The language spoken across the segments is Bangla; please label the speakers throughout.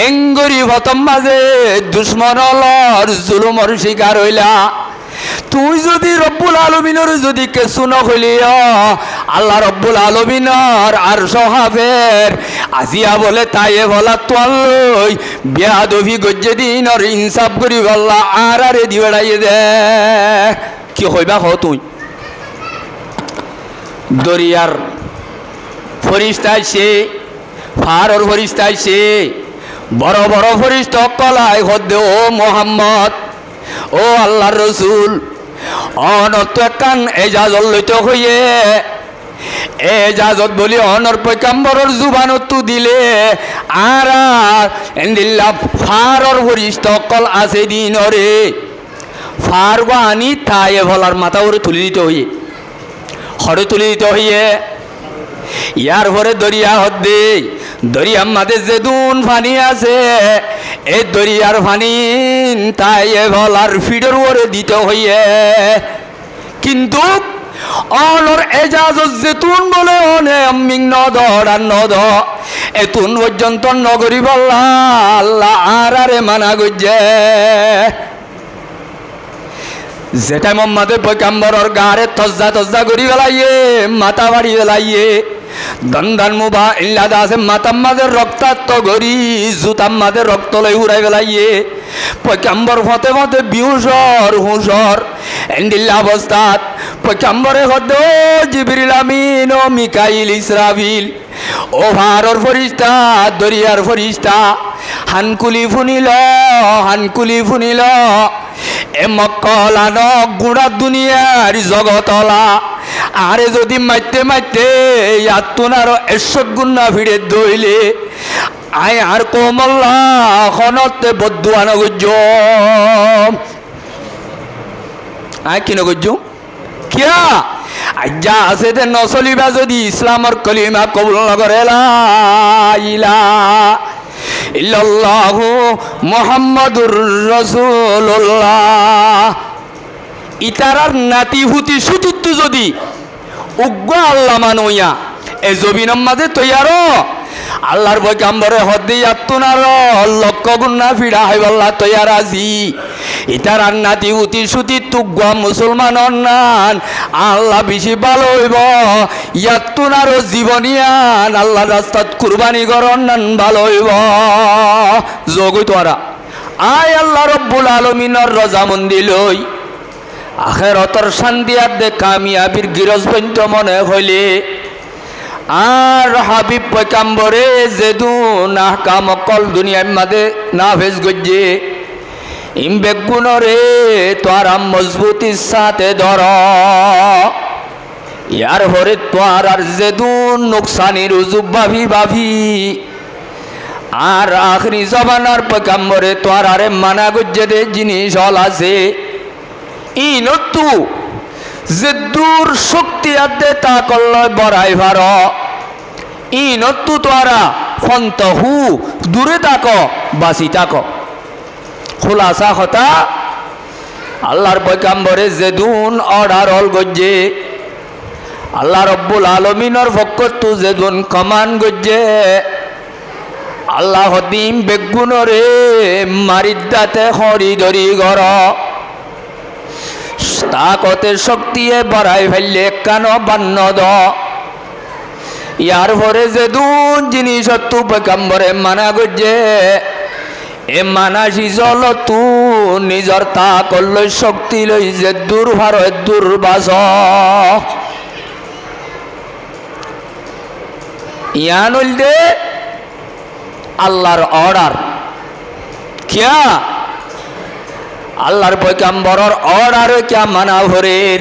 Speaker 1: এঙ্গরি প্রথম মাঝে দুশ্মন অলর জুলুমর শিকার হইলা তুই যদি রব্বুল আলমিনের যদি কেসু নকলি আল্লাহ রব্বুল আলমিনর আর সহাবের আজিয়া বলে তাইয়ে বলা তোয়াল লই বেয়াদবি গজ্জে দিনর ইনসাফ করি বললা আর আরে দি বেড়াইয়ে দে কি হইবা হ তুই দরিয়ার ফরিস্তা সে ফারর ফরিস্তা সে বড় বড় ফরিস্তা কলায় হদ্দে ও মোহাম্মদ ও আল্লাহর রসুল অনত কান এজাজত লইতে হইয়ে এজাজত বলি অনর পয়গাম্বরের জুবানত দিলে আর এন্দিল্লা ফারর ফরিস্তা কল আছে দিনরে ফার বানি তায়ে ভলার মাথা ওরে তুলে দিতে হইয়ে হরে তুলে দিতে হইয়ে ইয়ার পরে দরিয়া হদ্দে দরিয়ার মাঝে যে দুন পানি আছে এই দরিয়ার পানি তাই ভলার ফিডের ওরে দিতে হইয়ে কিন্তু অনর এজাজত যেতুন বলে অনে আম্মিং নদর আর নদ এতুন পর্যন্ত নগরী বল্লা আল্লাহ আর আরে মানা গজ্জে যেটা মোহাম্মদের পয়গাম্বরের গারে তজ্জা তজ্জা করি বেলাইয়ে মাথা বাড়ি বেলাইয়ে দন্দান মুবা ইল্লাদা আছে মাতাম মাদের রক্তাক্ত গরি জুতাম মাদের রক্ত লই উড়াই বেলাইয়ে পয়গাম্বর ফতে ফতে বিহুসর হুসর এন্দিল্লা অবস্থাত পয়গাম্বরে হদ্দে ও জিবরিল আমিন ও মিকাইল ইসরাফিল ও ভারর ফরিস্তা দরিয়ার ফরিস্তা হানকুলি ফুনিল এ মক্কলানো গুড়া দুনিয়ার জগতলা আরে যদি মাইতে মাইতে ইয়াতুনার 100 গুণ না ফিরে দইলে আয় আর কোমল্লা খনতে বদুয়ানো গুজ্জ আয় কিনো গুজ্জ কিয়া আজ্জা আছে দে নচলিবা যদি ইসলামর কলিমা কবুল নকরে লা ইলাহা ইল্লাল্লাহু মুহাম্মাদুর রাসূলুল্লাহ ইতারার নাতি হুতি সুতুত্তু যদি উগ্র আল্লাহ মানইয়া এ জবিনম মাঝে তৈয়ারো আল্লাহর পয়গাম্বরে হদ্দি আত্তুনার লক্ষ গুণা ফিরা হইবাল্লাহ তৈয়ার আজি ইতারার নাতি হুতি সুতি তুগ্গা মুসলমান অন্নান আল্লাহ বেশি ভালো হইব ইয়াত্তুনার জীবনিয়ান আল্লাহ রাস্তাত কুরবানি করন্নান ভালো হইব যোগই তোরা আয় আল্লাহ রব্বুল আলমিনের রজামন্দি লই আখেরতর শান্তি আদে কামিয়াবির গিরজবন্ত মনে হইলে আর হাবিব পয়গাম্বরে যেদুন আহকাম কল দুনিয়ার মাঝে নাফেজ গজ্জে ইমবেগুনরে তোর মজবুতির সাথে ধর ইয়ার হরে তোর আর যেদুন নুকসানির উজুব ভাবি আর আখরি জবানার পয়গাম্বরে তোর আরে মানা গজ্জে দে জিনিস হল আছে ইনতু যে দূর শক্তি আদে তা করলয় বড়াই ভার ইনতু তোরা ফন্তহু দূরে তাক বাসি তাক খোলাসা হতা আল্লাহর পয়গাম্বরে যেদুন অর্ডার হল গজ্জে আল্লাহ রব্বুল আলমিনের পক্ষতু যেদুন কমান গজ্জে আল্লাহ দিম বেগুনরে মারিদাতে হরি ধরি গর তাকতে শক্তিয়ে বাড়াই ফেললে কেন বান্ন দ ইয়ার পরে যেদুন জিনিস তু পয়গাম্বরে মানা গজ্জে এ মানাসি জল তু নিজর তা করল শক্তি লই যে দুর্ভার দুর্বাস ইয়ান দে আল্লাহর অর্ডার কিয়া আল্লাহর পয়গাম্বরের অর্ডারে কিয়া মানা ভরের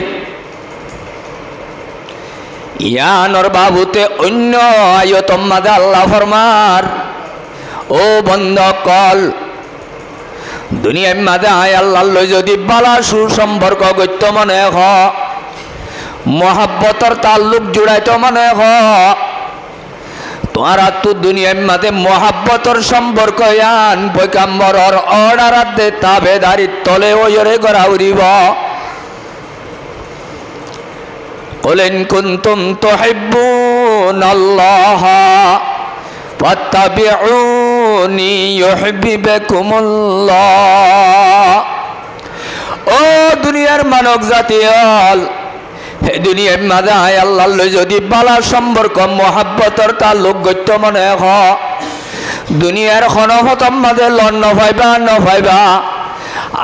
Speaker 1: ইয়ানর বাবুতে অন্য আয়তম মাদে আল্লাহ ফরমার ও বন্ধ কল দুনিয়ার মাঝে আয় আল্লাহ লই যদি বালা সুসম্পর্ক গত্য মনে হ মহাব্বতর তাল্লুক জুড়াইত মনে হ তোমার তো দুনিয়ার মাঝে মহাব্বতর সম্পর্ক আন পয়গাম্বরের অর্ডার দে তাবেদারির তলে ওরে গড়া উড়িব قل إن كنتم تحبون الله فاتبعوني ফাত্তাবিউনি ইউহিব্বুকুমুল্লাহ। ও দুনিয়ার মানব জাতি হল, হে দুনিয়ার মাঝে আয় আল্লাহর লই যদি বালা সম্পর্ক মহাব্বতর তাল্লুক গত্য মনে হ, দুনিয়ার খনফতম মাঝে লন নভাইবা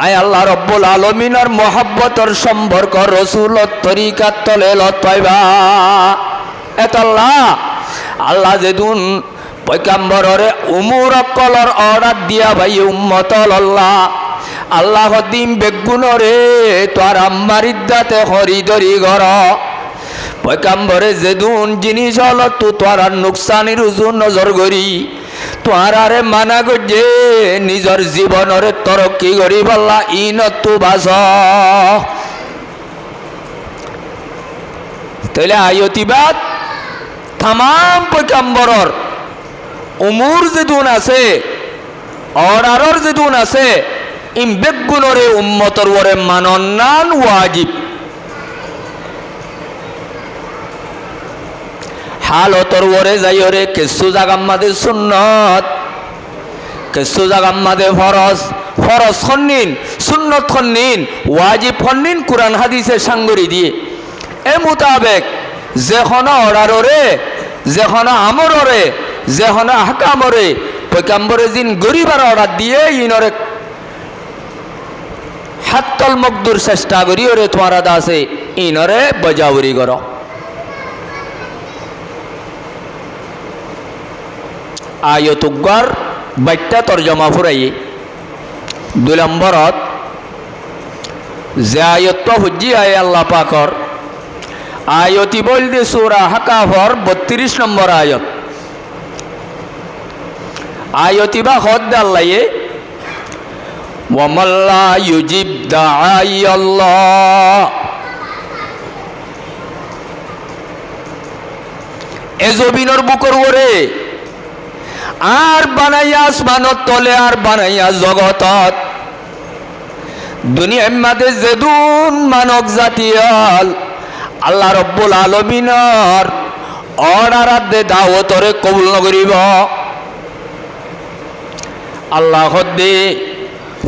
Speaker 1: আয় আল্লাহ রব্বুল আলমিনের মহাব্বতর সম্পর্ক রসুলত তরিকাত তলে লত পাইবা। এতল্লাহ আল্লাহ যেদুন পয়গাম্বররে উমুর কলর অর্ডার দিয়া ভাই উম্মতল আল্লাহ দিন বেগুনরে তোর আম্মারিদাতে হরিদরি ঘর পয়গাম্বরে যেদুন জিনিস হল তু তোর নুকসানির উজুর নজর করি তোর আরে মানা গজে নিজর জীবনরে তরক্কি করি বললা ইনতু বাস। তাইলে আয়তিবাদ তামাম পয়গাম্বরর উমুর যেদুন আছে অর্ডারর যেদুন আছে ইম বেগুনরে উম্মতর ওরে মানন্নান ওয়াজিব। হালতর ওরে যাইরে কিছু জাগাম্মাদে সুন্নত, কিছু জাগাম্মাদে ফরজ, ফরজ খন্নিন সুন্নত খন্নিন ওয়াজিব খন্নিন কুরআন হাদিসে সাঙ্গরি দিয়ে এ মোতাবেক যেখন অর্ডাররে যেখন আমররে যেখন হাকামরে পয়গাম্বরে জিন গরিবার অর্ডার দিয়ে ইনরে হাত্তল মকদুর চেষ্টা করি ওরে তোমার আদা আছে ইনরে বজাউরি কর। আয়তুগর বাইটা তর্জমা ফুরাই 2 নম্বরত যে আয়ত হুজি আয় আল্লাহ পাকর আয়তি বল দে সূরা হাকাফর 32 নম্বর আয়ত। আয়তি বা হদ আল্লাহে ওয়ামাল্লা ইউজিব দাঈ আল্লাহ। এ জমিনের বুকর ওরে আর বানাইয়া আসমানত তলে আর বানাইয়া জগতত দুনিয়ার মাঝে যেদুন মানব জাতীয় আল্লাহ রব্বুল আলমিনর অর্ডার দে দাওয়াতরে কবুল নকরিব। আল্লাহ দে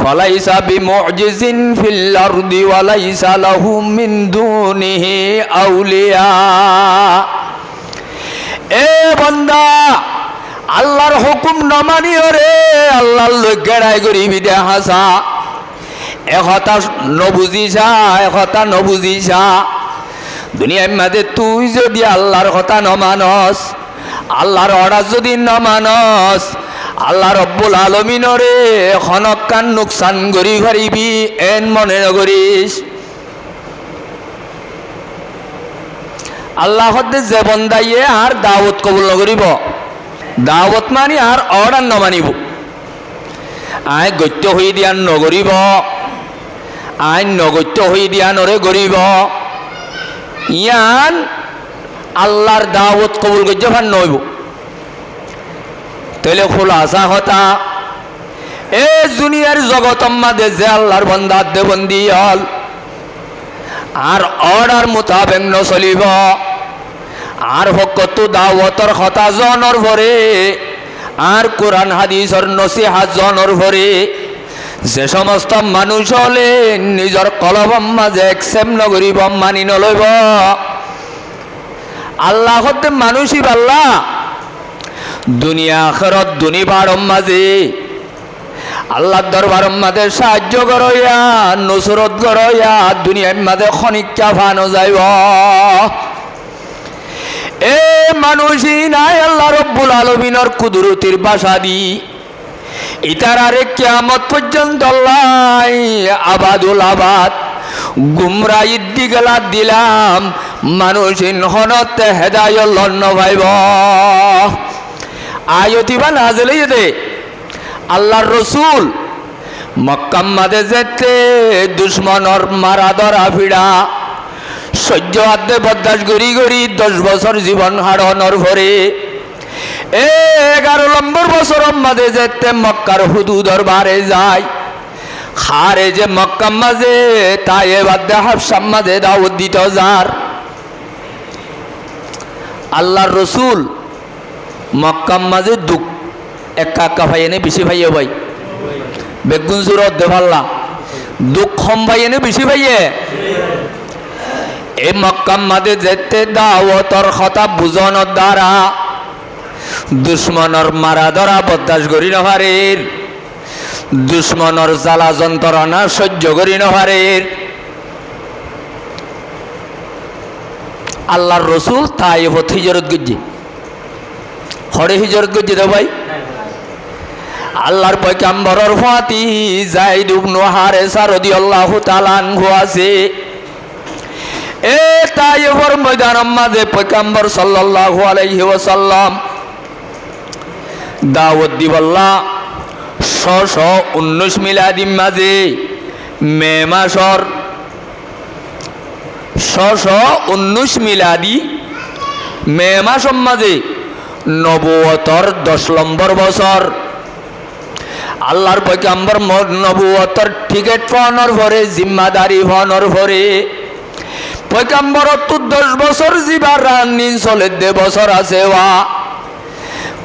Speaker 1: ফালাইসা বিমুজিজিন ফিল আরদি ওয়ালাইসা লাহু মিন দুনিহি আউলিয়া। এ বান্দা আল্লাহর হুকুম নমানিও রে আল্লাহর লজ্ঞাড়াই করিবি দে হাসা একথা নবুঝিসা একথা নবুঝিসা। দুনিয়ার মাঝে তুই যদি আল্লাহর কথা নমানস আল্লাহর অর্ডার যদি নমানস আল্লাহ রব্বুল আলমিনরে খনকান নুকসান করি পারিবি এন মনে নকরিস। আল্লাহ যে বন্দাইয়ে আর দাওয়াত কবুল নকরিব দাওয়াত মানি আর অর্ডার নমানিব আই গত্য হয়ে দিয়ান নগরিব আইন নগত্য হয়ে দিয়ানরে গরিব ইয়ান আল্লাহর দাওয়াত কবুল করতে ভান নইব। তাহলে খোলাসা হতা এ দুনিয়ার জগতম মাঝে যে আল্লাহর বন্দার দেবন্দি হল আর অর্ডার মোতাবেক ন চলিব আর ভকত দাওয়াতর কথা জনর ভরে আর কোরআন হাদিসর নসিহাত জনর ভরে যে সমস্ত মানুষ হলে নিজর কলবম মাঝে একসেম নগরিব মানি নলইব আল্লাহ হতে মানুষই পাল্লা দুনিয়া আখিরাত দুনিবারম মাঝে আল্লাহর দরবারম মাঝে সাহায্য করইয়া নুসরত করইয়া দুনিয়ার মাঝে খনিকা ফানো যাইব। এ মানুষই নাই আল্লাহ রব্বুল আলামিনের কুদরতির বাসা দি ইতার আরে কিয়ামত পর্যন্ত আল্লাহ আবাদুল আবাদ গুমরাহির দিগলা দিলাম মানুষিন হনতে হেদায়ত লন্ন ভাইব। আয়তিবা নাজেলে দে আল্লাহর রসুল মক্কার মাঝে যেতে দুশ্মনর মারা ধরা ফিরা সহ্য আদে বরদাস্ত করি করি 10 বছর জীবন হারানোর ভরে 11 নম্বর বছরের মাঝে যেতে মক্কার হুদুদর বারে যায় খারে যে মক্কার মাঝে তাই বাদে হাফসার মাঝে দাওয়াত দিত যার আল্লাহর রসুল মক্কার মাঝে একা একা ভাই এনে বেশি ভাইয়ে ভাই বেগুন জোরত দে পাল্লা দুঃখম ভাই এনে বেশি ভাইয়ে এই মক্কা মাদে যেতে দাওয়াতর কথা বুঝানোর দ্বারা দুশ্মনের মারা ধরা বরদাস্ত করি নহারের দুশ্মনের জ্বালা যন্ত্রণা সহ্য করি নহারের আল্লাহর রসুল তাইফত হিজরত গজ্জি হরে হিজরত গজ্জি দে ভাই আল্লাহর পয়গম্বরের ফাতি যায়েদ ইবনে হারেসা রাদিয়াল্লাহু তাআলা আনহু আছে এ তাইফের ময়দানের মাঝে পয়গম্বর সাল্লাল্লাহু আলাইহি ওয়াসাল্লাম দাওয়াত দিবল্লা 619 মিলাদি মাঝে মে মাসর 619 মিলাদি মে মাসের মাঝে নবুয়তর 10 নম্বর বছর আল্লাহর পয়গম্বর নবুয়তর টিকেট পাওয়ানোর পরে জিম্মাদারি পাওয়ানোর পরে পয়গম্বর তো 10 বছর জিবার রানিন চলে 2 বছর আছে ওয়া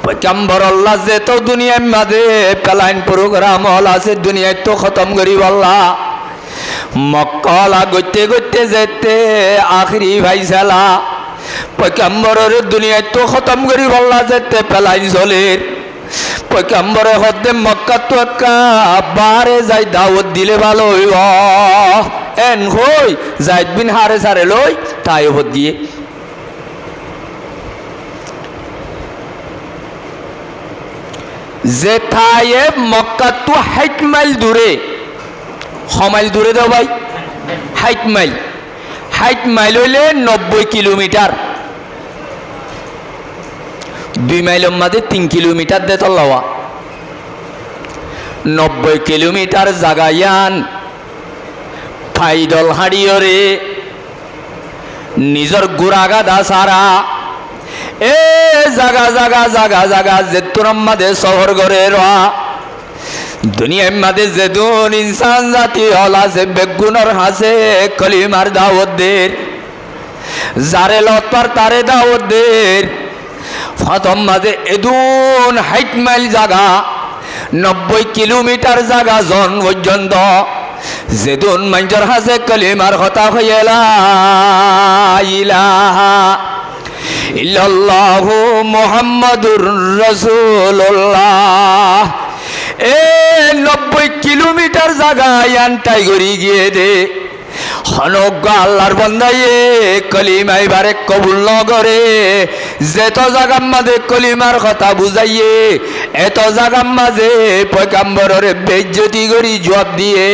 Speaker 1: পয়গম্বর আল্লাহ যে তো দুনিয়ার মাঝে প্ল্যান প্রোগ্রাম হল আছে দুনিয়ায় তো খতম করি আল্লাহ মক্কা গইতে গইতে যেতে আখরি ভাইসালা পয়গম্বরের দুনিয়ায় তো খতম করি আল্লাহ যেতে প্ল্যান চলে পয়গম্বরে হতে মক্কা তো একা বারে যাই দাওয়াত দিলে ভালো হইব এন হই যায়েদ বিন হারেসারে লই তাইফত দিয়ে যে তাইফ মক্কা তো 60 মাইল দূরে মাইল দূরে দাও ভাই 60 মাইল হইলে 90 কিলোমিটার 2 মাইলের মধ্যে 3 কিলোমিটার দে তল্লাওয়া 90 কিলোমিটার জাগায়ান ফাইদল হাড়িয়রে নিজর গুড়াগাদা সারা এ জাগা জাগা জাগা জাগা যে তোর মাঝে শহর গড়ে রা দুনিয়ার মাঝে যে দুন ইনসান জাতি হল আছে বেগুনের হাসে কলিমার দাওয়াত দের যারে লতর তারে দাওয়াত দের প্রথম মাঝে এদুন 60 মাইল জাগা 90 কিলোমিটার জাগা জন পর্যন্ত যেদুন মাঞ্জর হাসে কলিমার কথা হইলা ইলাহা ইল্লাল্লাহু মুহাম্মাদুর রাসূলুল্লাহ এ 90 কিলোমিটার জায়গা ইয়ানটাই গড়ি গিয়ে দে হনজ্ঞ আল্লাহর বন্দায়ে কলিমা এবারে কবুল নগরে যেত জাগার মাঝে কলিমার কথা বুঝাইয়ে এত জাগার মাঝে পয়গম্বরের বেইজ্জতি করি জবাব দিয়ে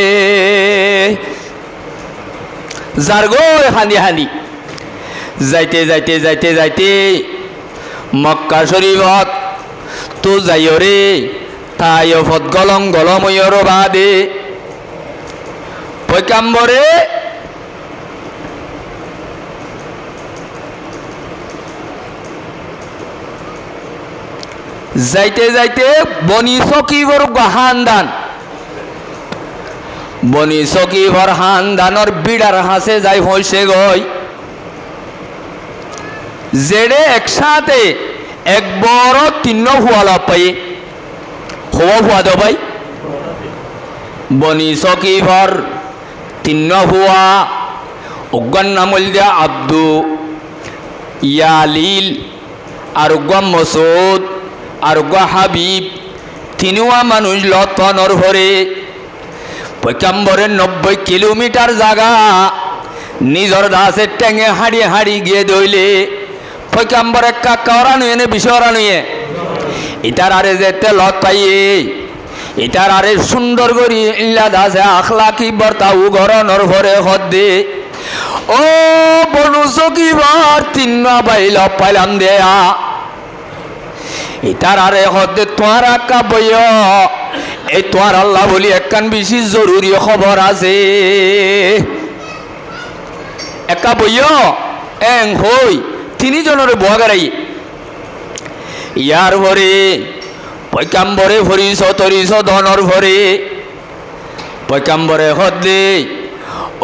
Speaker 1: যার গো হানি হানি যাইতে যাইতে যাইতে যাইতে মক্কা শরীফত তো যাইও রে তাইফত গলম গলময়র বাদে পয়গম্বরে যাইতে যাইতে বনি সকিবর হানদান বনি সকিবর হানদানর বিড়ার হাসে যাই হইছে গই যেড়ে একসাথে এক বড় 3 হুয়ালা পাই হুয়া দো ভাই বনি সকিবর 3 হুয়া উগ্গন নামল দিয়া আব্দু ইয়ালিল আর উগ্গম মসুদ আর হাবিব 3 মানুষ লতনর ভরে পয়গম্বরের 90 কিলোমিটার জায়গা নিজর দাসের টেঙে হাড়ি হাড়ি গিয়ে দইলে পয়গম্বর একা কারানো এনে বিষয়রানো এটার আরে যেতে লত পাইয়ে এটার আরে সুন্দর করি ইল্লা দাসে আখলাকি বর্তাউ গরনর ভরে হদ্দে ও বনু সকিবার 3 বাইল পাইলাম দেয়া এটার আরে হদ্দে তোমার একা বইয় এই তোমার আল্লাহ বলি একখান বেশি জরুরি খবর আছে একা বইয় এং হই 3 জনের বগারাই ইয়ার ভরে পয়গম্বরে ভরিস তরিস ধনর ভরে পয়গম্বরে হদ্দে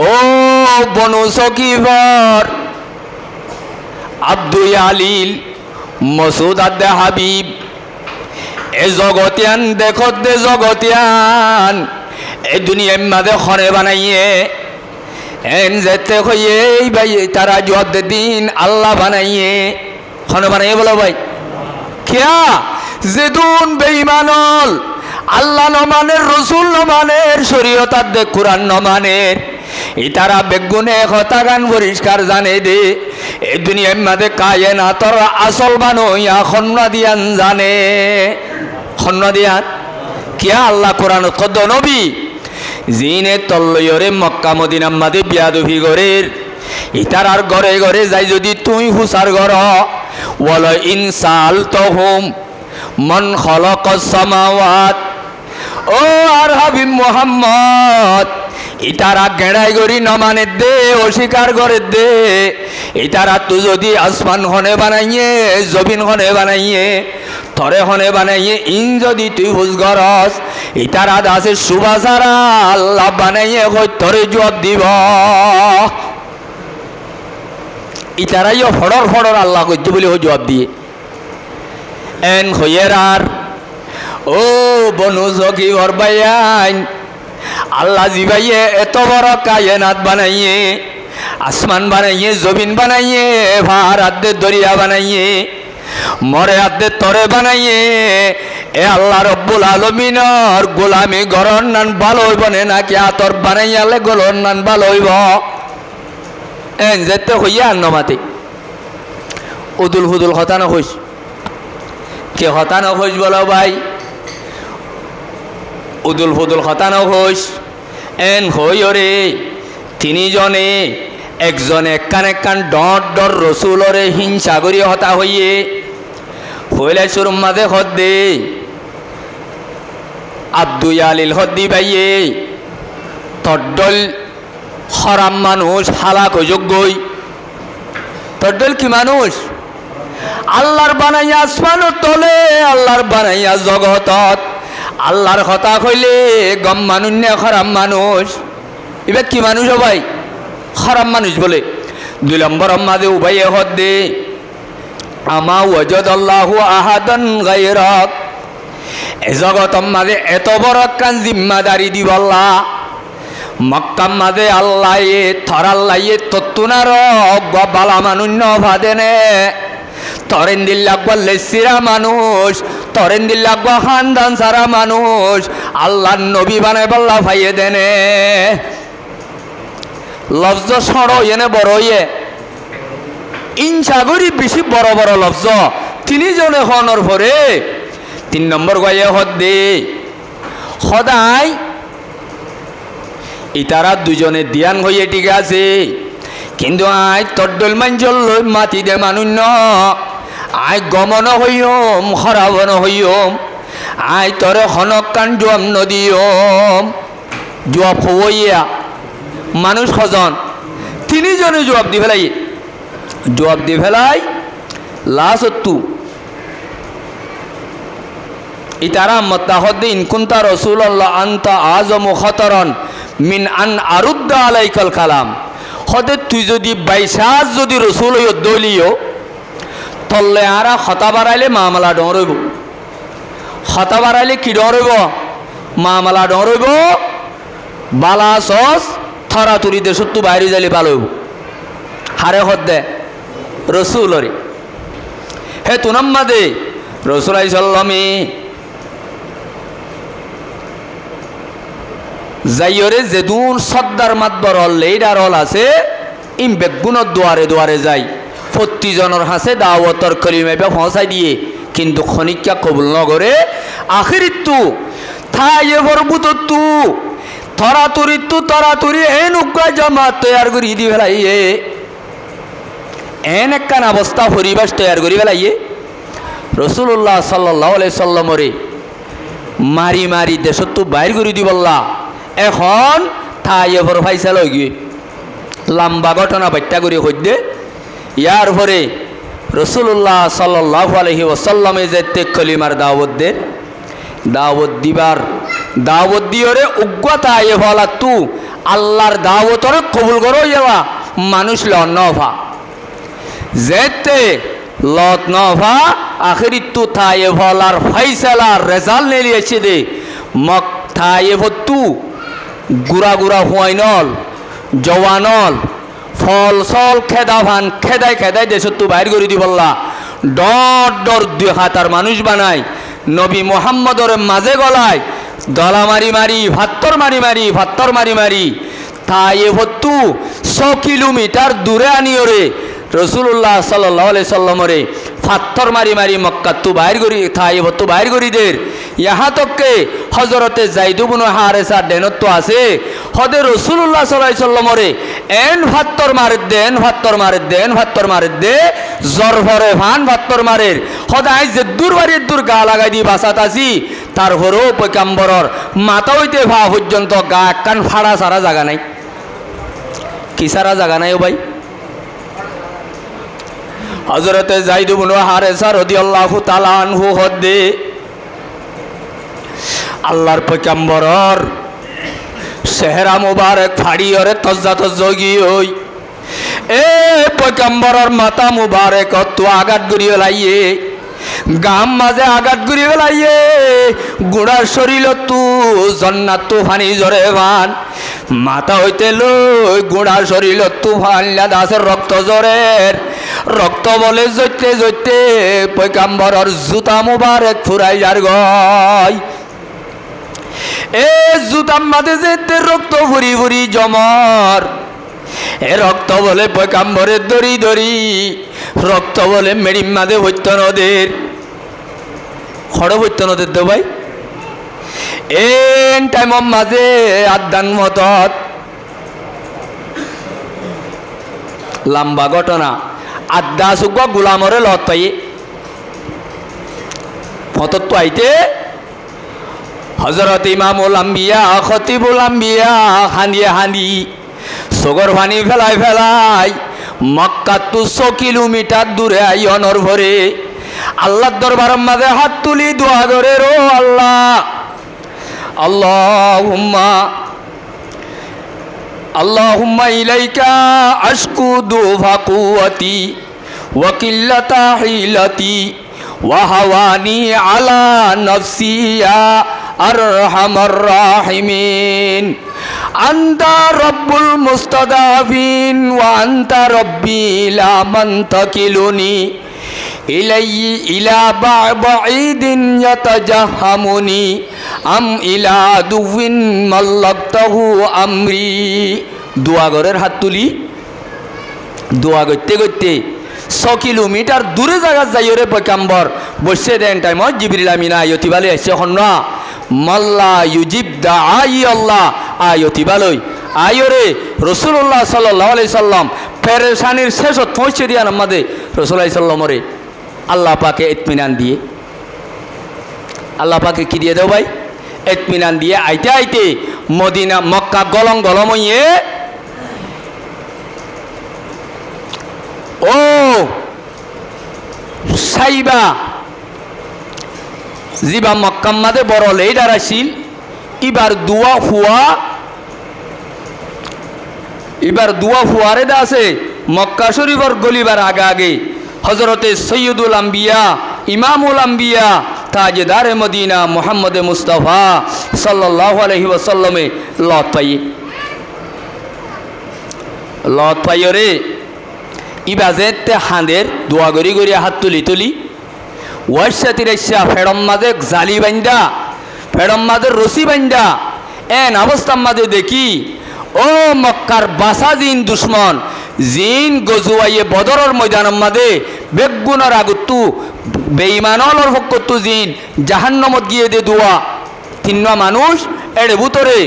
Speaker 1: ও বনু সকিবর আব্দু আলিল মসুদ আদে হাবিব এ জগতিয়ান দেখত দে জগতিয়ান এ দুনিয়ার মাঝে খনে বানাইয়ে এন যেতে হইয়ে ভাই তারা জবাব দে দিন আল্লাহ বানাইয়ে খনে বানাইয়ে বলো ভাই কিয়া যেদুন বেঈমানল আল্লাহ নমানের রসুল নমানের শরীয়তার দে কোরআন নমানের ইতারা বেগুনে কথা গান পরিষ্কার জানে দে এই দুনিয়ার মাঝে কায়ে না তোর আসল বানইয়া খন্না দিয়ান জানে খন্না দিয়ান কিয়া আল্লাহ কোরআন কদ নবী জিনে তল্লয়রে মক্কা মদিনার মাঝে বিয়াদুফি গরের ইতারার ঘরে ঘরে যাই যদি তুই হুসার ঘর ওয়াল ইনসাল তহুম মন খলকস সামাওয়াত ও আর হাবিব মোহাম্মদ ইতারা গেড়াই গড়ি নমানে দে অস্বীকার করে দে ইতারা তো যদি আসমান হনে বানাইয়ে জমিন হনে বানাইয়ে তরে হনে বানাইয়ে ইন যদি তুই হুজ গরস ইতারা দাসে সুবাসারা আল্লাহ বানাইয়ে হই তরে জবাব দিব ইতারাইও ফড়র ফড়র আল্লাহ করছে বলে ও জবাব দিয়ে এন হইয়ের আর ও বনু জগি ওর বাইয়ান আল্লাহ জিবাইয়ে এত বড় কায়নাত বানাইয়ে আসমান বানাইয়ে জমিন বানাইয়ে ভার আদ্দে দরিয়া বানাইয়ে মরে আদ্দে তরে বানাইয়ে এ আল্লাহ রব্বুল আলমিনর গোলামি গরর নান ভালো হইব নাকি আতর বানাইয়ালে গলর নান ভালো হইব এন যেতে হইয়া আন্নমাতে উদুল হুদুল হতানো হইস কে হতানো হইস বলো ভাই উদুল ফুদুল হতানো হইস এন হইরে তিনি জনে একজন একখান একখান ডট ডর রসুলরে হিংসা করি হতা হইয়ে হইলে সুরম মাঝে হদ্দে আব্দুল আলিল হদ্দি বাইয়ে তড্ডল হরাম মানুষ হালাক যোগ্যই তড্ডল কি মানুষ আল্লাহর বানাইয়া আসমান তলে আল্লাহর বানাইয়া জগতত আল্লাহর কথা কইলে গম মানুষ নে খারাপ মানুষ এবার কি মানুষ ভাই খারাপ মানুষ বলে 2 নম্বর মাঝে উভয়ে হদ্দে আমা ওয়াজাদাল্লাহু আহাদান গায়রাক এ জগতম মাঝে এত বড় কান জিম্মাদারি দিব আল্লাহ মক্কাম মাঝে আল্লাহ এ থরাল্লাইয়ে তত্তুনার বালা মানুষ ন ভাদেনে তরেন দিল লাগবা লেসিরা মানুষ তরেন দিল লাগবা খানদান সারা মানুষ আল্লাহ নবী বানাই বল্লা ভাইয়ে দেনে লফজ সড় এনে বড় ইয়ে ইনসাগরি বেশি বড় বড় লফজ তিনি জনে হনর ভরে 3 নম্বর গায়ে হদ্দে সদায় ইতারা দুজনে দিয়ান হইয়ে ঠিক আছে কিন্তু আয় তড্ডল মাঞ্জল লই মাতি দে মানুষ ন আয় গমন হইম খরাবন হইম আয় তরে হনক কান জোয়াম নদীয়ম জবাব হইয়া মানুষ সজন তিনি জনে জবাব দি ফেলাই জবাব দি ফেলাই লাসত্তু ইতারা মতাহদ্দি ইনকুন্তা রসুল্লাহ আন্তা আজম খতরন মিন আন আরুদ্দা আলাইকাল কালাম হদে তুই যদি বাইশাস যদি রসুল হইয় দলিও তল্লে আরা হতা বাড়াইলে মামলা ডরইব হতা বাড়াইলে কি ডরইব মামলা ডরইব বালা সস থরাতুরি দেশত্তু বাইরে যাইলে ভালো হইব হারে হদ্দে রসুলরে হে তুনাম্মা দে রসুল আইসাল্লামে যাইয়রে যেদুন সদ্দার মাতবর লেইডার হল আছে ইম বেগুণর দুয়ারে দুয়ারে যাই প্রতিজনের হাসে দাওয়াতর কলিমাইবা পৌঁছাই দিয়ে কিন্তু খনিকা কবুল নগরে আখিরিত্তু থাইয়ে বরবুতত্তু তরাতুরিত্তু তরাতুরি এন উকা জামাত তৈয়ার করি দি ফেলাইয়ে এন একখান অবস্থা পরিবেশ তৈয়ার করি ফেলাইয়ে রসুল্লাহ সাল্লাল্লাহু আলাইহি সাল্লামরে মারি মারি দেশত্তু বাইর করে দি বললা এখন থাইয়ে বড় ফাইসাল হয়ে গিয়ে লম্বা ঘটনা বাত্যা করে হইদে ইয়ার পরে রসুল্লাহ সাল্লাল্লাহু আলাইহি ওয়াসাল্লামে যেতে কলিমার দাওয়াত দিবার দাওয়াত দিয়রে উগ্রতা এ ফলা তু আল্লাহর দাওয়াতরে কবুল করো যাওয়া মানুষ লন্নফা যেতে লত নভা আখিরিত্তু তায়েফলার ফাইসালার রেজাল্ট নেলিয়েছে দে মক তায়েফত্তু গুড়া গুড়া হুয়াইনল জওয়ানল ফল সল খেদা ভান খেদাই খেদাই দেশত্তু বাইর করে দি বললা ডর ডর 2000 মানুষ বানায় নবী মোহাম্মদর মাঝে গলায় দলা মারি মারি ভাত্তর মারি মারি ভাত্তর মারি মারি তায়েফত্তু 100 কিলোমিটার দূরে আনিওরে রসুল্লাহ সাল্লাল্লাহু আলাইহি সাল্লামরে ফাত্তর মারি মারি মক্কাত্তু বাইর করি তায়েফত্তু বাইর করিদের ইহা তককে হজরতে জাইদ ইবনে হারেসা ডেনত্ব আছে হদে রসুল্লাহ সাল্লাল্লাহু আলাইহি সাল্লামরে এন ভাত্তর মারের দেন ভাত্তর মারের দেন ভাত্তর মারের দে জ্বর ভরে ভান ভাত্তর মারের হদাই যে দূর বাড়ির দূর গা লাগাই দি বাসাত আছি তারপরেও পয়গাম্বরর মাথা হইতে ভা পর্যন্ত গা একখান ফাড়া সারা জায়গা নাই কি সারা জায়গা নাই ও ভাই হযরতে যায়েদ ইবনে হারেসা রাদিয়াল্লাহু তাআলা আনহু হদে আল্লাহর পয়গম্বরর চেহারা মুবারক ফাড়িয়রে তজ্জা তজ্জগি হই এ পয়গম্বরর মাথা মুবারক তো আঘাত গড়িয়ে লাইয়ে গাম মাঝে আঘাত গড়িয়ে লাইয়ে গুড়ার শরীর তু জন্নাত তুফানি জরে ভান মাথা হইতে লই গুড়ার শরীর তুফান লাদাসের রক্ত জরের রক্ত বলে জইতে জইতে পয়গম্বরর জুতা মুবারক ফুরাই যার গয় এ জুতার মাঝে যেতে রক্ত ভরি ভরি জমর এ রক্ত বলে পয়গম্বরের দড়ি দড়ি রক্ত বলে মেরিম মাঝে হইত নদের খড় হইত নদের তো ভাই এন টাইম মাঝে আদান মতত লম্বা ঘটনা আদা সুগ গুলামরে লত পাইয়ে মতত তো আইতে হযরত ইমামুল আম্বিয়া খতিবুল আম্বিয়া হানিয়ে হানি সগর ভানি ফেলাই ফেলাই মক্কা তো 100 কিলোমিটার দূরে আই অনর ভরে আল্লাহর দরবারের মাঝে হাত তুলি দোয়া করে রো আল্লাহ আল্লাহুম্মা ইলাইকা আশকু দুফা কুওয়াতি ওয়া কিল্লাতা হিলাতি ওয়া হাওয়ানি আলা নাফসি ইয়া আরহামার রাহিমিন আনতা রব্বুল মুস্তাদাফিন ওয়া আনতা রব্বি লা মানতাকিলুনি ইলাইহি ইলা বাঈদিন ইয়াতাজাহামুনি আম ইলা দুউইন মাল্লাকতাহু আমরি দোয়া ঘরের হাত তুলি দোয়া করতে করতে 100 কিলোমিটার দূরে জায়গা যাইরে পয়গম্বর বসে দেন টাইম জিবরিল আমিন আয়তি বালে এসে হন্না মাল্লা ইউজিব দাআই আল্লাহ আয়তি বালই আয়রে রাসূলুল্লাহ সাল্লাল্লাহু আলাইহি সাল্লাম পেরেশানির শেষত পৌঁছে দিয়ান আমাদের রাসূলুল্লাহ সাল্লামরে আল্লাহ পাকে ইতমিনান দিয়ে আল্লাহ পাকে কি দিয়ে দাও ভাই ইতমিনান দিয়ে আইতে আইতে মদিনা মক্কা গলম গলম হইয়ে ও সাইবা জিবা মক্কার মাঝে বড় লেডার আসিল এবার দুয়া ফুয়ারে দা আছে মক্কা শরীফর গলিবার আগে আগে হজরতে সৈয়দুল আম্বিয়া ইমামুল আম্বিয়া তাজদারে মদিনা মুহাম্মদ মুস্তাফা সাল্লাল্লাহু আলাইহি ওয়াসাল্লামে লত পাইয়ে রে ইবাজেতে হাঁদের দোয়া গড়ি গড়ি হাত তুলি তুলি ওয়াইসা তিরাইসা ফেড়ম মাঝে জালি বান্দা ফেড়ম মাঝে রসি বান্দা এন অবস্থার মাঝে দেখি ও মক্কার বাসা জিন দুশ্মন জিন গজুয়াইয়ে বদরের ময়দানের মাঝে বেগুনের আগুত্তু বেঈমানর পক্ষত্তু জিন জাহান্নামত গিয়ে দে দোয়া তিন্না মানুষ এর ভিতরে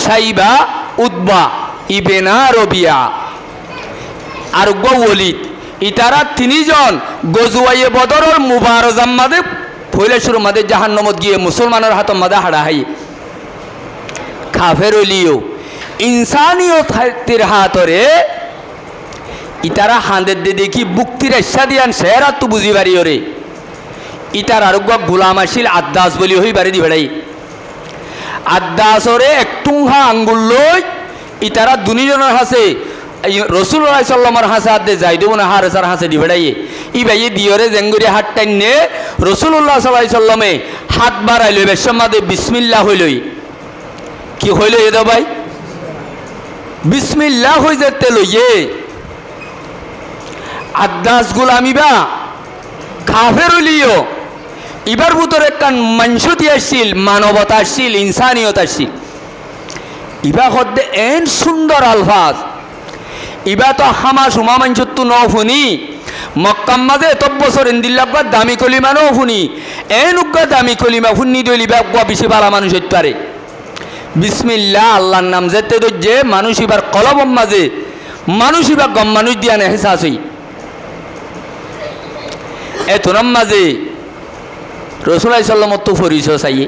Speaker 1: সাইবা উতবা ইবেনা রবিয়া আর ওয়ালিদ ইতারা তিনজন গজুয়াইয়ে বদরের মুবারজাম মাঝে ফৈলেশ্বর মাঝে জাহান্নামত গিয়ে মুসলমানের হাতের মাঝে হাড়াহাই কাফের হইলিও ইনসানিও তীর হাতরে ইতারা হাঁদের দে দেখি বুক্তির ইচ্ছা দিয়ান সেরা তো বুঝি পারি ওরে ইতার আরোগ্য গোলাম আসিল আদাস বলি হই বাড়ি দি বেড়াই আদাসরে একটুহা আঙ্গুল লই ইতারা দুজনের হাসে রাসূলুল্লাহ সাল্লাল্লাহু আলাইহি হাসে আদে যাইদ ইবনে হারেসার হাসে দি বেড়াইয়ে ই ভাইয়ে দিয়রে জেঙ্গুরি হাত টাইনে রসুল্লাহ সাল্লাল্লাহু সাল্লামে হাত বাড়াইল বেশর মাঝে বিসমিল্লাহ হইলই কি হইল এ ভাই বিসমিল্লাহ হয়ে যেতে লইয়ে আদাস গুলামিবা কাফের হইলিও এবার ভিতরে কান মানসতি আসছিল মানবতা আসছিল ইনসানিয়ত আসছিল ইবা হদ্দে এন সুন্দর আলফাজ ইবা তো হামা সুমা মানসত্তু ন শুনি মক্কাম মাঝে এত বছর ইন্দিল্লাব্বা দামি কলিমা ন শুনি এন উগ্গা দামি কলিমা শুনি দলিবা উগ্গা বেশি ভালো মানুষ হইতে পারে বিসমিল্লাহ আল্লাহর নাম যেতে যে মানুষ এবার কলবম মাঝে মানুষ এবার গম মানুষ দিয়া নেহে শাসই এত নাম মাঝে রসুলাই সাল্লামত তো পরিচয় চাইয়ে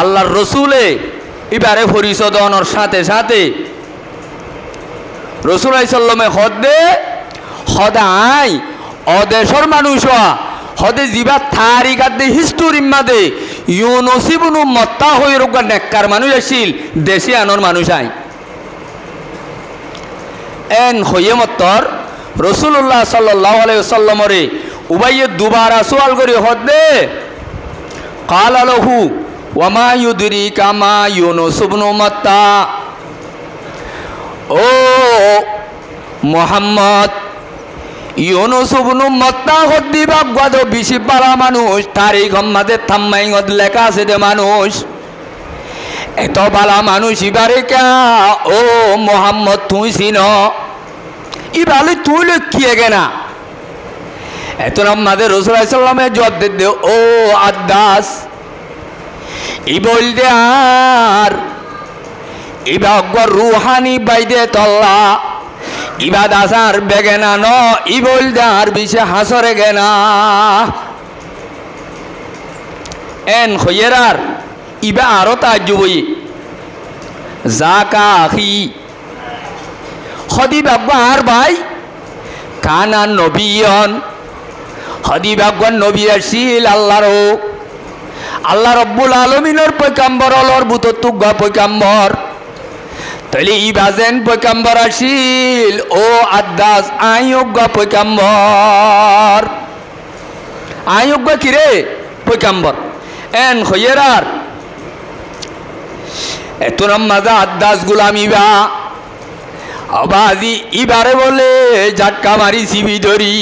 Speaker 1: আল্লাহর রসুলে এবারে পরিচয় দেওয়ানোর সাথে সাথে রসুলাই সাল্লামে হদে সদাই অদেশর মানুষ হদে যিবা তারিখ আদে হিস্টোরি মাদে ইউনসিবুনু মত্তা হয়ে রোগা নেককার মানুষ আসিল দেশে আনর মানুষ আই এন হয়ে মত্তর রসুল্লাহ সাল্লাল্লাহু আলাইহি ওয়াসাল্লামরে উবাইয়ে দুবারা সোয়াল করি হদে কালা লাহু ওয়ামা ইউদরিকা মা ইউনুস ইবনু মাত্তা ও মুহাম্মদ ইউনুস ইবনু মাত্তা হদ্দিবা গদ বিশি পারা মানুষ তারিখ আমাদের থাম্মাইঙত লেখা আছে দে মানুষ এত বালা মানুষ ইবারে কা ও মুহাম্মদ তুই চিন ইবালে তুই লক্ষ্যে গেনা এত আমাদের রাসূল সাল্লাল্লাহু জবাব দে ও আদাস ই বল দে আর ইবা গর রুহানি বাইদে তল্লা ইবা দাসার বেগেনা ন ই বল দে আর বিশে হাসরে গেনা এন খয়েরার ইবা আরো তাজ্জুবই জাকা আখি খদি বাবা আর ভাই কানা নবিয়ন হদি ভাগবান নবী আসিল আল্লাহ রব্বুল আলমিনের পয়গাম্বর অলর বুততুগা পয়গাম্বর তাহলে ই বাজেন পয়গাম্বর আসিল ও আদাস আয়োগা পয়গাম্বর আয়োগা কিরে পয়গাম্বর এন খয়েরার এত নাম মাজা আদাস গুলামিবা আবাজি ইবারে বলে ঝাটকা মারি সিবি ধরি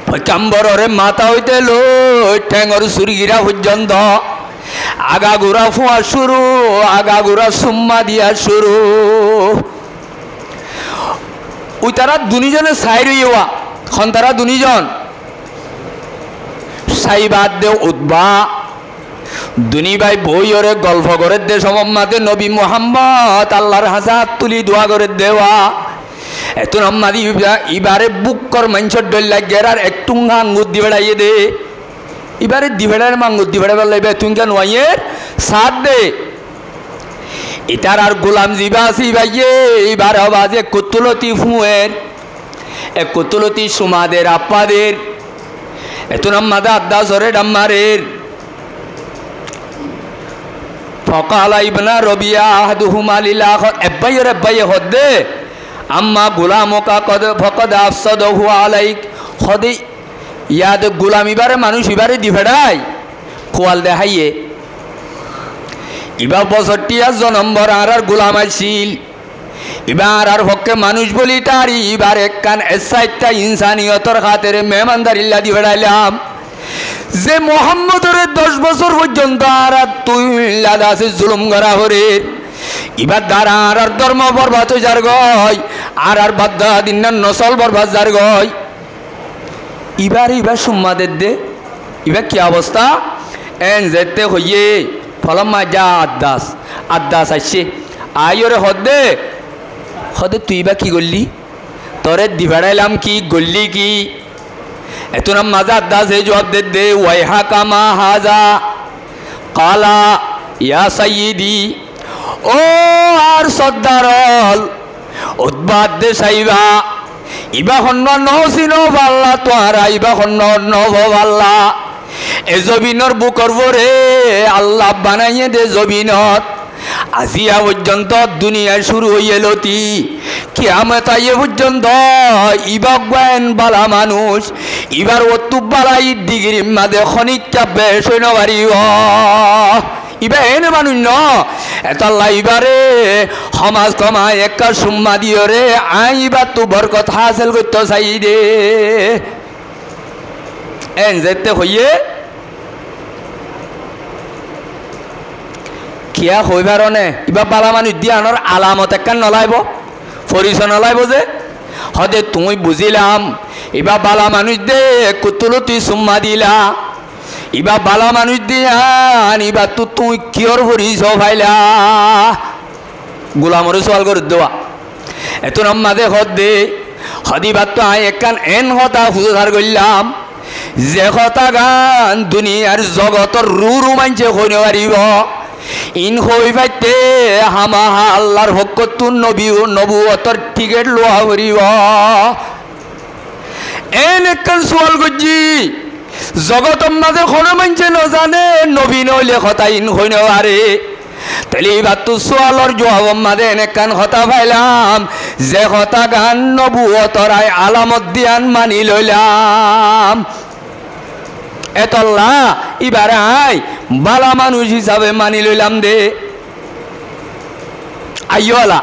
Speaker 1: পয়গাম্বরের মাথা হইতে লই ঠেঙর সুরগিরা পর্যন্ত আগা গোড়া ফুয়া শুরু আগা গোড়া সুম্মা দিয়া শুরু ওই তারা দুনিজনে সাই রইয়া খন তারা দুনিজন সাইবাদ দে উদ্বা দুনি ভাই বইরে গল্প করে দে সমম্মাতে নবী মুহাম্মদ আল্লাহর হাসাত তুলি দোয়া করে দেওয়া এত নাম্মাদি ইবারে বুক কর মাঞ্চর ডল লাগের আর একটু আঙ্গুর দি বেড়াইয়ে দে এবারে দি বেড়ার মাঙ্গুর দি বেড়া লাগবে তুই কেন ওয়াইয়ের সাথ দে এটার আর গোলাম জিবা আসি ভাইয়ে এবার আবাজে কুতুলতি ফুয়ের এ কুতুলতি সুমাদের আপ্পাদের এত নাম্মাদা আদ্দা সরে ডাম্মারের ফকালা ইবনা রবিয়া আহাদুহুমা লিল্লাহ এব্বাইয়ে হদ্দে আম্মা গুলামকা কদ ফকদ আফসাদহু আলাইক খদি ইয়াদ গুলাম ইবারে মানুষ ইবারে দিভেড়াই খোয়াল দেখাইয়ে ইবা বছরটিয়া জনম্বর আর গুলাম আসিল এবার আর হকে মানুষ বলি তারি এবার একখান এসাইটটা ইনসানিয়তর খাতের মেহমানদারিল্লা দি বেড়াইলাম যে মোহাম্মদের 10 বছর পর্যন্ত আর তুই লাদা আছে জুলুম করা হরে এবার দ্বারা আর ধর্ম বরবাদ হয়ে যার গয় আর বাদ্দা দিন নসল বরবাদ যার গয় এবার সুম্মাদের দে এবার কি অবস্থা এন যেতে হইয়ে ফলম্মা যা আদাস আসছে আইরে হদে তুই বা কি করলি তোরে দিভাড়াইলাম কি গল্লি কি এত নাম মাজা আদাস এই জবাব দে ওয়াইহা কামা হাজা কালা ইয়া সাইয়্যিদি ও আর সর্দারল উদ্বাদ দে সাইবা ইবা হন্ন নসিন ভাল্লা তোহারা ইবা হন্ন নভ ভাল্লা এ জবিনর বুকর ভরে আল্লাহ বানাইয়ে দে জবিনত আজিয়া পর্যন্ত দুনিয়া শুরু হইয়ে লতি কিয়ামত আইয়ে পর্যন্ত ইবাক গায়েন বালা মানুষ ইবার অতু বালাই ডিগ্রি মাদে খনিক চাপবে সৈন্য বাড়িব ইবা এনে মানুষ ন এতাল্লা ইবারে সমাজ কমায় একা সুম্মা দিও রে আইবার তু বরকত হাসিল করতে চাই রে এন যেতে হইয়ে কিয়া হইবার নে ইবা বালা মানুষ দিয়ে আনার আলামত একখান নলাইব পরিচয় নলাইব যে হদে তুই বুঝিলাম ইবা বালা মানুষ দে কুতুলতি সুম্মা দিলা ইবা বালা মানুষ দিয়ান ইবা তো তুই কিয়র পরিচয় ভাইলা গোলামরে সওয়াল করে দেওয়া এত নাম্মাদে হদ দে হদিবার তো আই একখান এন হতা হুজার করলাম যে হতা গান দুনিয়ার জগতর রু মানছে হইনে পারিব ইন হই পাইতে হামাহা আল্লাহর হকত নবুয়তর টিকেট লোয়া করিব এন একখান সোয়াল করছি জগতর মাঝে কোনো মানছে নজানে নবী নইলে কথা ইন হইনে পারে তাহলে এবার তো সোয়ালর জবাব মাঝে এন একখান কথা পাইলাম যে কথা গান নবুয়তর আই আলামত দিয়ান মানি লইলাম এতল্লা এবার আই বালা মানুষ হিসাবে মানি লইলাম দে আইয়লা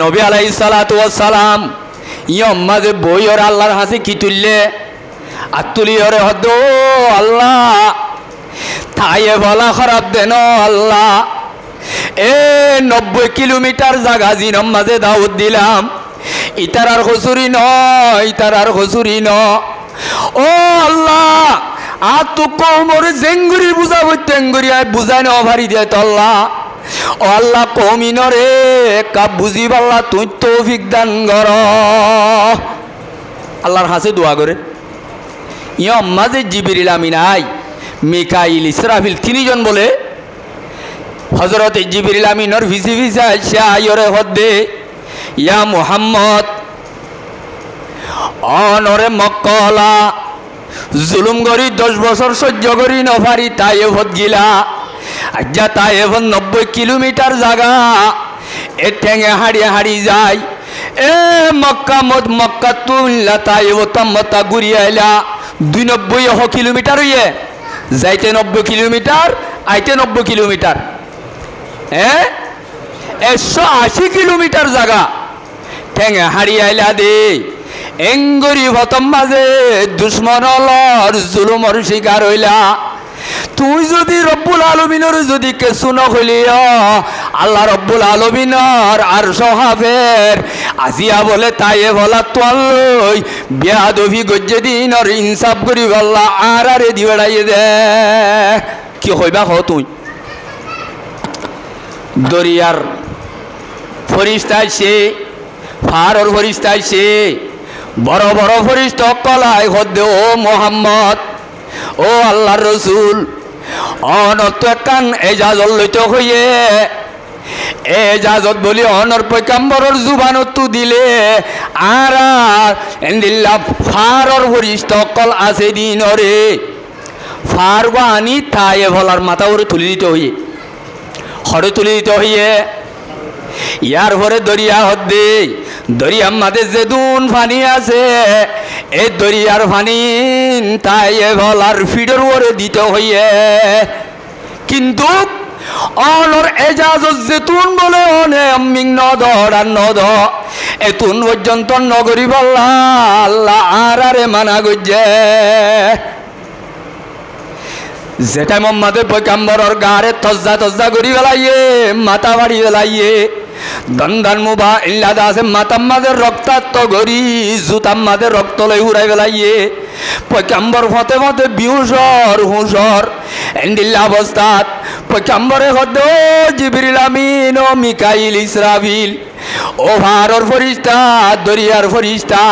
Speaker 1: নবী আলাইহিস সালাতু ওয়াস সালাম ইয়ম মাঝে বইয়র আল্লাহর হাসি কি তুললে আর তুলিয়রে হদ আল্লাহ তাইয়ে বলা খারাপ দেন আল্লাহ এ 90 কিলোমিটার জায়গা জিনম মাঝে দাউদ দিলাম ইতার আর হসুরি ন ইতার আর হসুরি ন ও আল্লাহ আর তো কোমরে জেঙ্গুরি বুঝাবো টেঙ্গুরি আয় বুঝাই না ভারি দিয়ে তল্লা ও আল্লাহ কমিনরে কাপ বুঝি পাল্লা তুই তৌফিক দান কর আল্লাহর হাসে দোয়া করে ইয়ম মাঝে জিবরিল আমিন আই মিকাইল ইসরাফিল তিনজন বলে হযরত জিবরিল আমিনর ভিসি ভিসা আইসা আইরে হদ্দে ইয়া মুহাম্মদ অনরে মক্কলা জুলুম করি 10 বছর সহ্য করি নফারি তাইফত গিলা আজ্জা তাইফত 90 কিলোমিটার জায়গা এ ঠেঙে হাড়িয়ে হাড়ি যায় এ মক্কা তুল্লা তাইফত মতা ঘুরি আইলা 92 কিলোমিটার হইয়ে যাইতে 90 কিলোমিটার আইতে 90 কিলোমিটার হ্যাঁ 180 কিলোমিটার জায়গা ঠেঙে হাড়ি আইলা দে এঙ্গরি ভতম মাঝে দুশ্মনলর জুলুমর শিকার হইলা তুই যদি রব্বুল আলমিনর যদি কেসু নকলি আল্লাহ রব্বুল আলমিনর আর সহাবের আজিয়া বলে তাইয়ে বলা তোয়াল লই বেয়াদবি গজ্জে দিনর ইনসাফ করি বললা আর আরে দি বেড়াইয়ে দে কি হইবা হ তুই দরিয়ার ফরিস্তা সে ফারর ফরিস্তা সে বড় বড় ফরিস্ত কলায় হদ্দে ও মোহাম্মদ ও আল্লাহর রসুল অনত কান এজাজত লইতে হইয়ে এজাজত বলি অনর পয়গাম্বরর জুবানত দিলে আর এন্দিল্লা ফারর ফরিস্ত কল আছে দিনরে ফারবানি তায়ে ভলার মাথা ওরে তুলে দিতে হইয়ে হরে তুলে দিতে হইয়ে ইয়ার পরে দরিয়া হদ্দে দরিয়ার মাঝে যে দুন পানি আছে এই দরিয়ার পানি তাই ভলার ফিডের ওরে দিতে হইয়ে কিন্তু অনর এজাজত যেতুন বলে অনে অম্মিং নদর আর নদ এতুন পর্যন্ত নগরী বল্লা আল্লাহ আর আরে মানা গজ্জে যেটা মোহাম্মদের পয়গাম্বরর গারে তজ্জা করি বেলাইয়ে মাথা বাড়ি বেলাইয়ে দন্দান মুভা ইল্লাদা আছে মাতাম মাদের রক্তাক্ত গরি জুতাম মাদের রক্ত লই উড়াই বেলাইয়ে পয়গাম্বর ফতে ফতে বিহুসর হুসর এন্ডিল্লা অবস্থাত পয়গাম্বরে হদ জিবরিল আমিন ও মিকাইল ইসরাফিল ও ভারর ফরিস্তা দরিয়ার ফরিস্তা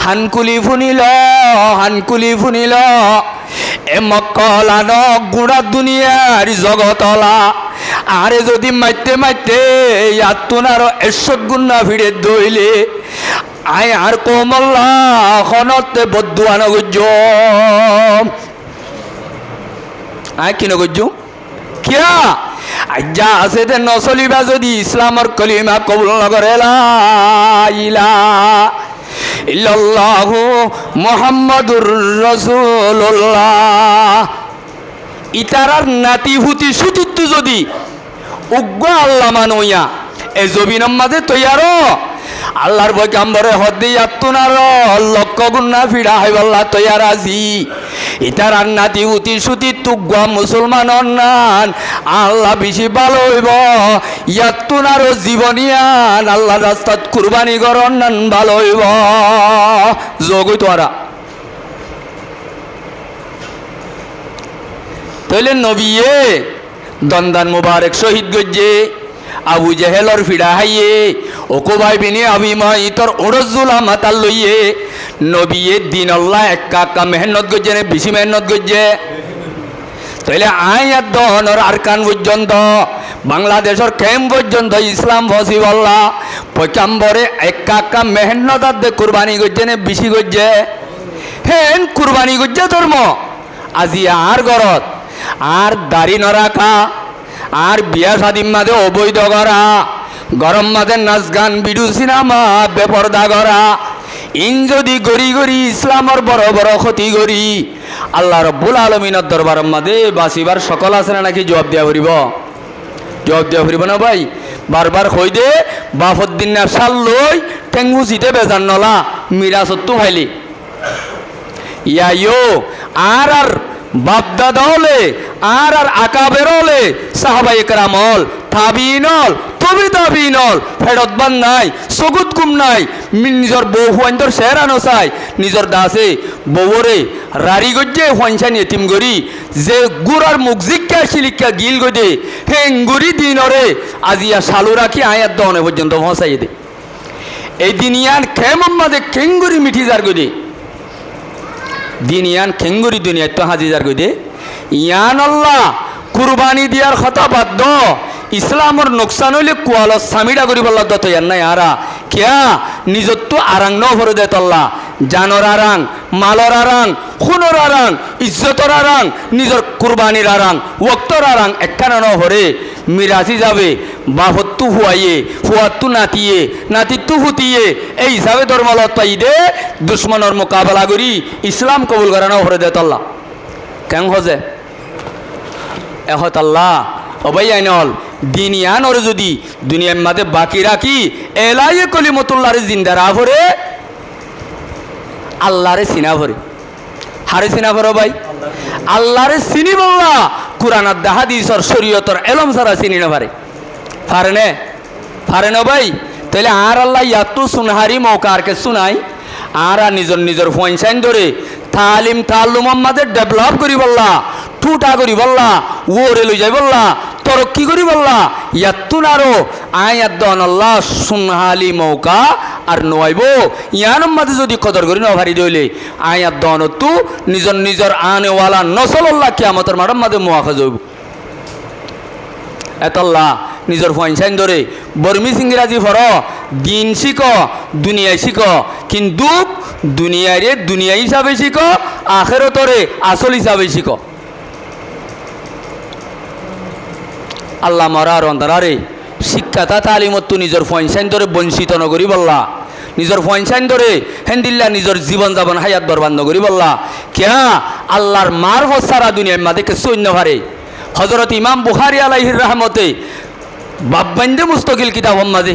Speaker 1: হানকুলি ফুনিল এ মক্কলান গুড়া দুনিয়ার জগতলা আরে যদি মাইতে ইয়াতুনার 100 গুণা ভিড়ে দইলে আয় আর কোমল্লা খনতে বদুয়ান গুজ আয় কিনো গুজ কিয়া আজ্জা আছে দে নচলিবা যদি ইসলামৰ কলিমা কবুল নকৰে লা ইলাহা ইল্লাল্লাহু মুহাম্মাদুর রাসূলুল্লাহ ইতারার নাতি হুতি সুতুত্তু যদি উগ্র আল্লাহ মানইয়া এ জবিনম মাঝে তৈয়ারো আল্লাহর পয়গম্বরে হদ্দি আত্তুনার লক্ষ গুণা ফিরা হইবাল্লাহ তৈয়ার আজি ইতারার নাতি হুতি সুতি তুগ্গা মুসলমানর নান আল্লাহ বেশি ভালো হইব ইয়াত্তুনার জীবনিয়ান আল্লাহ রাস্তাত কুরবানি করন নান ভালো হইব যোগই তোরা তাহলে নবীয়ে দন্দান মুবারক শহীদ গজ্জে আবু জেহেলর ফিরা হাইয়ে ওকোবাই বিনি আবিমাই তোর ওরজুলা মাতাল লইয়ে নবীয়ে দিন আল্লাহ একা মেহনত গজ্জে নে বেশি মেহনত গজ্জে তাহলে আয়াত দহনর আরকান পর্যন্ত বাংলাদেশের ক্যাম্প পর্যন্ত ইসলাম ফসিবল্লাহ পয়গাম্বরে একা মেহনত দে কুরবানি গজ্জে নে বেশি গজ্জে হেন কুরবানি গজ্জে ধর্ম আজি আর গরত আর দাড়ি নরাখা আর বিয়া শাদীর মাঝে অবৈধ করা গরম মাঝে নাচ গান বিডু সিনেমা বেপরদা করা ইন যদি গড়ি গড়ি ইসলামর বড় বড় ক্ষতি করি আল্লাহ রব্বুল আলমিনের দরবারের মাঝে বাঁচিবার সকল আছে না নাকি জবাব দিয়া ফুরিব না ভাই বারবার কই দে বাফদ্দিন সাল লই টেঙ্গুচিতে বেজান নলা মিরা সত্তু ভাইলি ইয়াইও আর বাপদাদা হলে আর আকাবের হলে সাহাবাই একরাম হল তাবিনল তবে তাবিনল ফেরত বান নাই সগুত কুম নাই নিজের বউ হুয়াইন্দর শেরানো চাই নিজের দাসে বউরে রারি গজ্জে হুয়াইনসান এতিম গরি যে গুড়ার মুখ জিক্কা শিলিকা গিল গদে হেঙ্গুরি দিনরে আজিয়া সালু রাখি আয়াত দহনে পর্যন্ত পৌঁছাই দে এই দিন ইয়ান খেমাম্মাদে কেঙ্গুরি মিঠি যার গদে দিন ইয়ান খেঙ্গুরি দুনিয়া তো হাজিজার গই দে ইয়ান আল্লাহ কুরবানি দিয়ার কথা বাধ্য ইসলামর নোকসান হইলে কুয়াল স্বামীরা করি বললা দত ইয়ান নাই আরা কেয়া নিজর তো আরাং ন ভরে দে তল্লা জানর আরাং মালর আরাং খুনর আরাং ইজ্জতর আরাং নিজর কুরবানির আরাং ওক্তর আরাং একখানা ন ভরে মিরাজি যাবে বাহত্তু হুয়াইয়ে হুয়াত্তু নাতিয়ে নাতিত্তু হুতিয়ে এই হিসাবে ধর্মলত পাই দে দুশ্মনের মোকাবেলা করি ইসলাম কবুল করানো ভরে দে তল্লা কেন হজে এহত আল্লাহ অবাই আইনল দিন ইয়ানর যদি দুনিয়ার মাঝে বাকি রাখি এলাইয়ে কলিমতুল্লাহরে জিন্দা রা ভরে আল্লাহরে সিনা ভরে হারে সিনা ভরো ভাই আল্লাহরে চিনি বললা কুরআন হাদিসর শরীয়তর এলম সারা চিনি না পারে না ভাই তাহলে আর আল্লাহ ইয়াতু সুনহারি মৌকা আর কে শুনাই আর নিজের পয়সাইন ধরে তালিম মাঝে ডেভেলপ করি বললা টুটা করি বললা ওরে লই যাই বললা তরক্কি করি বললা ইয়াতুন আরো আয়াত দন আল্লাহ সুনহালি মৌকা আর নয়াইব ইয়ানোর মাঝে যদি কদর করি নভারি দইলে আয়াত দন তু নিজের আনেওয়ালা নসল্লাহ কিয়ামতের মাঠের মাঝে মোয়াখা যাইব এতল্লাহ নিজের পয়সাইন ধরে বর্মি সিংরাজি ফর দিন শিখ দুনিয়ায় শিখ কিন্তু দুনিয়ারে দুনিয়া হিসাবে শিখ আখেরতরে আসল হিসাবে শিখ আল্লাহ মরার অন্তরারে শিক্ষাতা তালিমত নিজের পয়সাইন ধরে বঞ্চিত নগরী বললা নিজের পয়সাইন ধরে হেন্দিল্লা নিজের জীবন যাপন হায়াত বরবাদ নগরী বললা কেয়া আল্লাহর মার সারা দুনিয়ার মাদেকে সৈন্য ভারে হজরত ইমাম বুখারী আলাইহির রহমতে বাব্বাইন্দে মুস্তকিল কিতাব মাঝে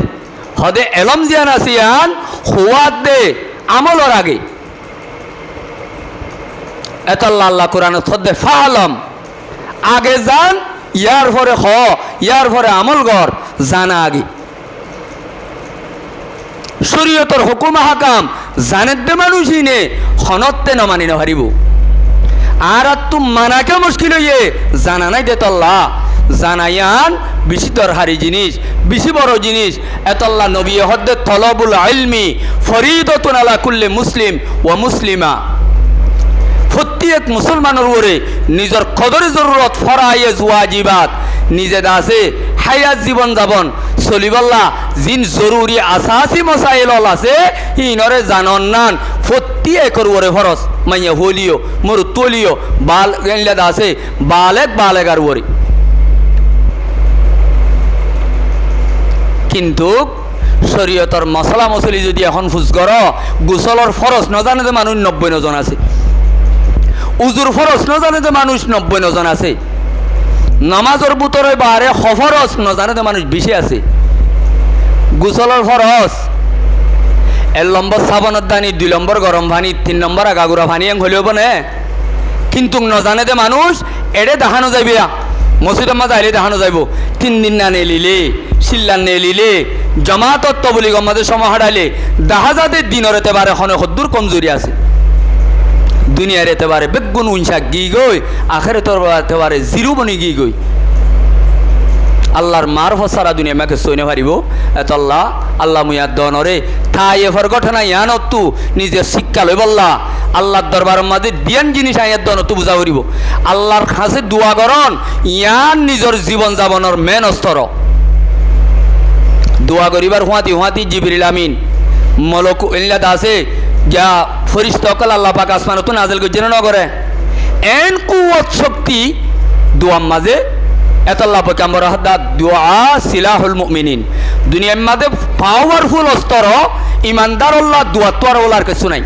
Speaker 1: হদে এলম জিয়ান আসিয়ান হুয়াদ দে আমলর আগে এতাল্লাহ আল্লাহ কোরআন থদে ফালম আগে যান ইয়ার পরে ইয়ার পরে আমল গর জানা আগে শরীয়তর হুকুম হাকাম জানেত দে মানুষই নে হনতে ন মানি না হারিব আর তুম মানাকে মুশকিল হইয়ে জানা নাই দে তল্লা জানাইয়ান বেশি দরকারি জিনিস বেশি বড় জিনিস এতল্লা নবী হদ্দে তলবুল ইলমি ফরিদতুন আলা কুল্লি মুসলিম ওয়া মুসলিমা প্রত্যেক মুসলমানের উপরে নিজের কদরের জরুরত ফরায়েজ ওয়াজিবাত নিজে দাসে হায়াত জীবন যাপন চলিবল্লা জিন জরুরি আসাসি মসাইল আছে ইনরে জানন নান প্রত্যেকের উপরে ফরজ মাইয়া হলিও মোর তলিও বাল গেনলে দাসে বালেক বালেকার উপরে কিন্তু শরীয়তর মশলা মছলি যদি এখন ফুজ কর গোসলর ফরজ নজানে যে মানুষ 90 জন আছে, উজুর ফরজ নজানে যে মানুষ 90 জন আছে, নামাজর বুতরে বারে খফরজ নজানে যে মানুষ বেশি আছে। গোসলর ফরজ 1 নম্বর সাবানের দানি, 2 নম্বর গরম পানি, 3 নম্বর আগাগুড়া পানি এং হলেও বনে, কিন্তু নজানে যে মানুষ এড়ে দেখানো যাইবে, মসজিদের মাঝে আইলে দেখানো যাইব 3 দিন না নেলিলে শিল্লান নেলিলে জমাতত্ব বলি গমাদের সময় হারাইলে দেখা যাতে দিনের এতেবারে খনে সদ্দুর কমজোরি আছে, দুনিয়ার এতেবারে বেগুন উনসা গি গই, আখের এতেবারে জিরো বনি গি গই। আল্লাহর মার ফসারা দুনিয়া মাকে সইনে পারিব এত আল্লাহ আল্লাহ মুয়াদ দনরে তাই এফর ঘটনা ইয়ানতু নিজের শিক্ষা লই বললা আল্লাহর দরবারের মাঝে দিয়ান জিনিস আয়াত দনতু বুঝা করিব। আল্লাহর কাছে দোয়া করন ইয়ান নিজের জীবন যাপনের মেন অস্ত্র। দোয়া করিবার হুঁয়াতি হুঁয়াতি জিবরিল আমিন মলক ইল্লাত আছে যা ফরিস্তা অকল আল্লাহ পাক আসমানতো নাজিল করে যেন করে এন কুওয়াত শক্তি দোয়ার মাঝে এতাল্লাহ পয়গম্বর হাদাত দোয়া সিলাহুল মুমিনিন। দুনিয়ার মাঝে পাওয়ারফুল অস্ত্র ইমানদার আল্লাহ দোয়া তো আর ওলার কিছু নাই।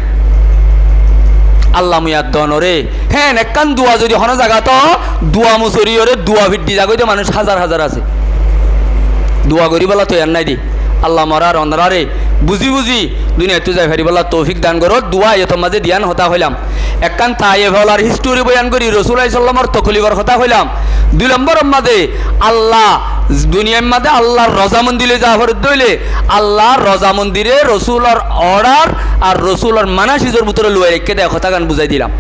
Speaker 1: আল্লাহ মুয়াদ দনরে হ্যাঁ একখান দোয়া যদি হন জায়গা তো দোয়া মুসরিয়রে দোয়া ভিত্তি জাগইতে মানুষ হাজার হাজার আছে, দোয়া করি বলা তো এর নাই দি আল্লাহ মরার অন্ধারে বুঝি বুঝি দুনিয়া তুই যাই ফারি বলা তৌফিক দান করো। দোয়া এত মাঝে দিয়ান হতা হইলাম একখান তাই হলার হিস্টোরি বয়ান করি রসুল সাল্লামর তকলিবর কথা হইলাম। 2 নম্বর মাঝে আল্লাহ দুনিয়ার মাঝে আল্লাহর রজামন্দিরে যাওয়ার দইলে আল্লাহর রজামন্দিরে রসুলর অর্ডার আর রসুলর মানাসিজর ভিতরে লুয়ে রেখে দেয় কথা গান বুঝাই দিলাম।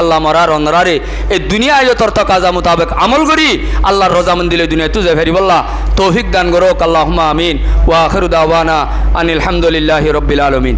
Speaker 1: আল্লাহ মরার অন্ধারে এই দুনিয়া আয়তর কাজা মোতাবেক আমল করি আল্লাহর রজামন্দিরে দুনিয়া তুই যাই ফারি বললা তৌফিক দান করো। আল্লাহুম্মা আমিন ওয়া আখিরু দাওয়ানা আনিল হামদুলিল্লাহি রাব্বিল আলামিন।